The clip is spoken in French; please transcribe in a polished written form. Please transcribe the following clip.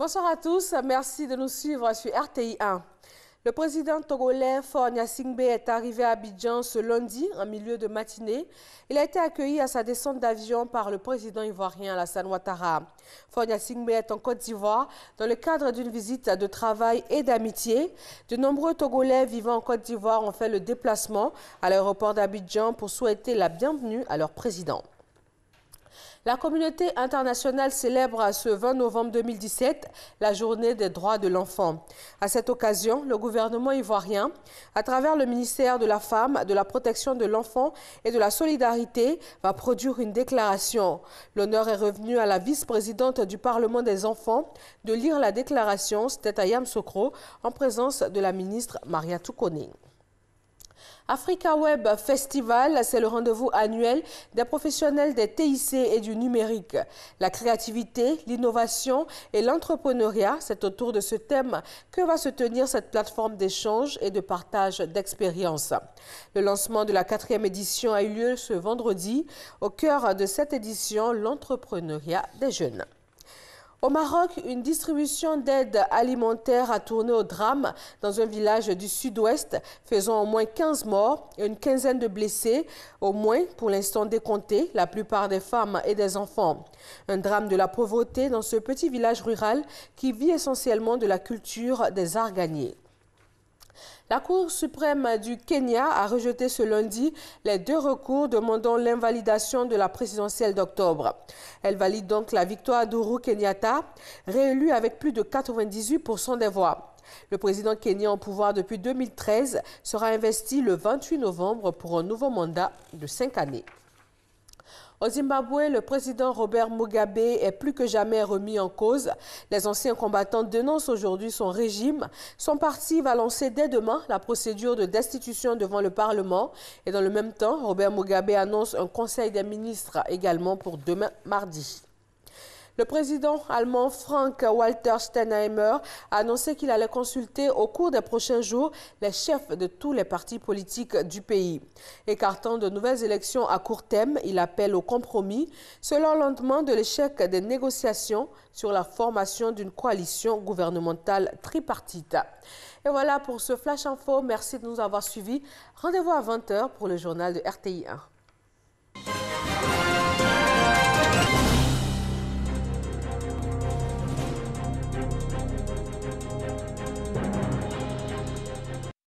Bonsoir à tous, merci de nous suivre sur RTI 1. Le président togolais Faure Gnassingbé est arrivé à Abidjan ce lundi en milieu de matinée. Il a été accueilli à sa descente d'avion par le président ivoirien Alassane Ouattara. Faure Gnassingbé est en Côte d'Ivoire dans le cadre d'une visite de travail et d'amitié. De nombreux Togolais vivant en Côte d'Ivoire ont fait le déplacement à l'aéroport d'Abidjan pour souhaiter la bienvenue à leur président. La communauté internationale célèbre ce 20 novembre 2017 la journée des droits de l'enfant. À cette occasion, le gouvernement ivoirien, à travers le ministère de la Femme, de la Protection de l'Enfant et de la Solidarité, va produire une déclaration. L'honneur est revenu à la vice-présidente du Parlement des enfants de lire la déclaration, c'était à Yamoussoukro, en présence de la ministre Maria Toukone. Africa Web Festival, c'est le rendez-vous annuel des professionnels des TIC et du numérique. La créativité, l'innovation et l'entrepreneuriat, c'est autour de ce thème que va se tenir cette plateforme d'échange et de partage d'expériences. Le lancement de la 4e édition a eu lieu ce vendredi. Au cœur de cette édition, l'entrepreneuriat des jeunes. Au Maroc, une distribution d'aide alimentaire a tourné au drame dans un village du sud-ouest, faisant au moins 15 morts et une quinzaine de blessés, au moins pour l'instant décomptés, la plupart des femmes et des enfants. Un drame de la pauvreté dans ce petit village rural qui vit essentiellement de la culture des arts gagnés. La Cour suprême du Kenya a rejeté ce lundi les 2 recours demandant l'invalidation de la présidentielle d'octobre. Elle valide donc la victoire d'Ourou Kenyatta, réélu avec plus de 98% des voix. Le président kenyan en pouvoir depuis 2013 sera investi le 28 novembre pour un nouveau mandat de 5 années. Au Zimbabwe, le président Robert Mugabe est plus que jamais remis en cause. Les anciens combattants dénoncent aujourd'hui son régime. Son parti va lancer dès demain la procédure de destitution devant le Parlement. Et dans le même temps, Robert Mugabe annonce un conseil des ministres également pour demain mardi. Le président allemand Frank-Walter Steinmeier a annoncé qu'il allait consulter au cours des prochains jours les chefs de tous les partis politiques du pays. Écartant de nouvelles élections à court terme, il appelle au compromis, selon le lendemain de l'échec des négociations sur la formation d'une coalition gouvernementale tripartite. Et voilà pour ce Flash Info. Merci de nous avoir suivis. Rendez-vous à 20 h pour le journal de RTI 1.